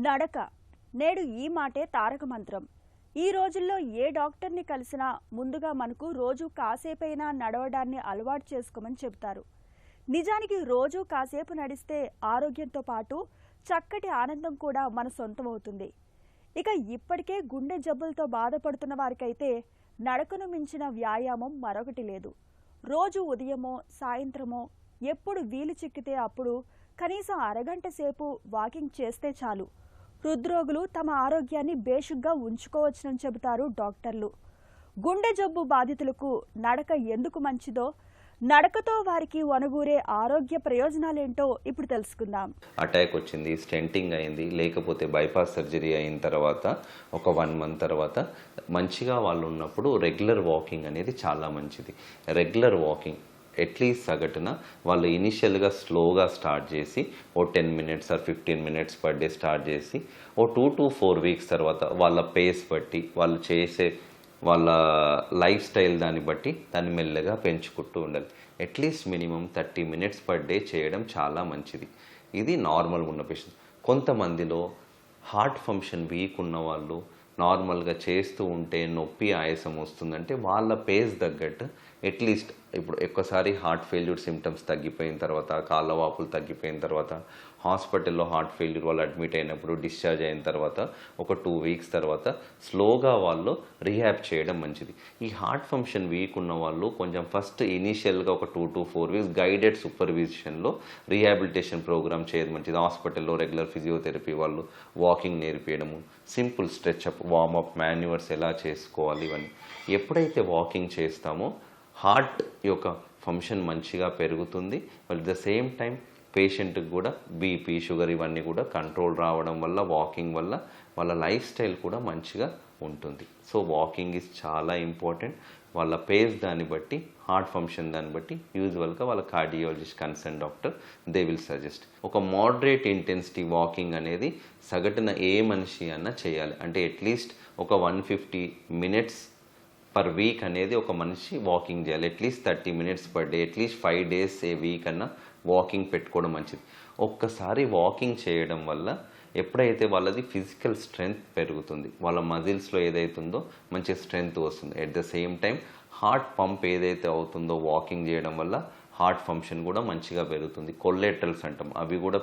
నడక నేడు ఈ మాటే తారక మంత్రం. ఈ రోజుల్లో ఏ డాక్టర్ని కలిసినా ముందుగా మనకు రోజు కాసేపైనా నడవడాన్ని అలవాటు చేసుకోమని చెబుతారు. నిజానికి రోజు కాసేపు నడిస్తే ఆరోగ్యంతో పాటు చక్కటి ఆనందం కూడా మన సొంతమవుతుంది. ఇక ఇప్పటికే గుండె జబ్బులతో బాధపడుతున్న వారికైతే నడకను మించిన వ్యాయామం మరొకటి లేదు. రోజు ఉదయమో సాయంత్రమో ఎప్పుడు వీలు చిక్కితే అప్పుడు కనీసం అరగంట సేపు వాకింగ్ చేస్తే చాలు. హృద్రోగులు తమ ఆరోగ్యాన్ని బేషుగ్గా ఉంచుకోవచ్చునని చెబుతారు డాక్టర్లు. గుండె జబ్బు బాధితులకు నడక ఎందుకు మంచిదో, నడకతో వారికి వనగూరే ఆరోగ్య ప్రయోజనాలేంటో ఇప్పుడు తెలుసుకుందాం. అటాక్ వచ్చింది, స్టెంటింగ్ అయింది, లేకపోతే బైపాస్ సర్జరీ అయిన తర్వాత ఒక 1 మంత్ తర్వాత మంచిగా వాళ్ళు ఉన్నప్పుడు రెగ్యులర్ వాకింగ్ అనేది చాలా మంచిది. రెగ్యులర్ వాకింగ్ అట్లీస్ట్ సగటున వాళ్ళు ఇనిషియల్గా స్లోగా స్టార్ట్ చేసి ఓ 10 minutes or 15 minutes per day start చేసి ఓ 2 to 4 వీక్స్ తర్వాత వాళ్ళ పేస్ బట్టి వాళ్ళు చేసే వాళ్ళ లైఫ్ స్టైల్ దాన్ని బట్టి దాన్ని మెల్లగా పెంచుకుంటూ ఉండాలి. At least minimum 30 minutes per day చేయడం చాలా మంచిది. ఇది నార్మల్గా ఉన్న పేషెంట్స్. కొంతమందిలో హార్ట్ ఫంక్షన్ వీక్ ఉన్న వాళ్ళు నార్మల్గా చేస్తూ ఉంటే నొప్పి ఆయాసం వస్తుందంటే వాళ్ళ పేస్ తగ్గట్టు అట్లీస్ట్ ఇప్పుడు ఒక్కసారి హార్ట్ ఫెయిల్యూర్ సిమ్టమ్స్ తగ్గిపోయిన తర్వాత, కాళ్ళ వాపులు తగ్గిపోయిన తర్వాత, హాస్పిటల్లో హార్ట్ ఫెయిల్యూర్ వాళ్ళు అడ్మిట్ అయినప్పుడు డిశ్చార్జ్ అయిన తర్వాత ఒక 2 వీక్స్ తర్వాత స్లోగా వాళ్ళు రీహాబ్ చేయడం మంచిది. ఈ హార్ట్ ఫంక్షన్ వీక్ ఉన్న వాళ్ళు కొంచెం ఫస్ట్ ఇనీషియల్గా ఒక 2 to 4 వీక్స్ గైడెడ్ సూపర్విజన్లో రీహాబిలిటేషన్ ప్రోగ్రామ్ చేయడం మంచిది. హాస్పిటల్లో రెగ్యులర్ ఫిజియోథెరపీ వాళ్ళు వాకింగ్ నేర్పించడము, సింపుల్ స్ట్రెచ్అప్, వార్మప్, మాన్యువర్స్ ఎలా చేసుకోవాలి ఇవన్నీ. ఎప్పుడైతే వాకింగ్ చేస్తామో హార్ట్ యొక్క ఫంక్షన్ మంచిగా పెరుగుతుంది. అట్ ద సేమ్ టైం పేషెంట్కి కూడా బీపీ, షుగర్ ఇవన్నీ కూడా కంట్రోల్ రావడం వల్ల, వాకింగ్ వల్ల వాళ్ళ లైఫ్ స్టైల్ కూడా మంచిగా ఉంటుంది. సో వాకింగ్ ఈజ్ చాలా ఇంపార్టెంట్. వాళ్ళ పేస్ దాన్ని బట్టి, హార్ట్ ఫంక్షన్ దాన్ని బట్టి యూజువల్గా వాళ్ళ cardiologist concern doctor they will suggest. ఒక మోడరేట్ ఇంటెన్సిటీ వాకింగ్ అనేది సగటున ఏ మనిషి అన్నా చేయాలి. అంటే అట్లీస్ట్ ఒక 150 మినిట్స్ పర్ వీక్ అనేది ఒక మనిషి వాకింగ్ చేయాలి. At least 30 minutes per day, at least 5 days a week అన్నా వాకింగ్ పెట్టుకోవడం మంచిది. ఒక్కసారి వాకింగ్ చేయడం వల్ల ఎప్పుడైతే వాళ్ళది ఫిజికల్ స్ట్రెంగ్త్ పెరుగుతుంది, వాళ్ళ మజిల్స్లో ఏదైతుందో మంచి స్ట్రెంగ్త్ వస్తుంది. At the same time heart pump ఏదైతే అవుతుందో వాకింగ్ చేయడం వల్ల హార్ట్ ఫంక్షన్ కూడా మంచిగా పెరుగుతుంది. కొల్లెటరల్స్ అంటాం, అవి కూడా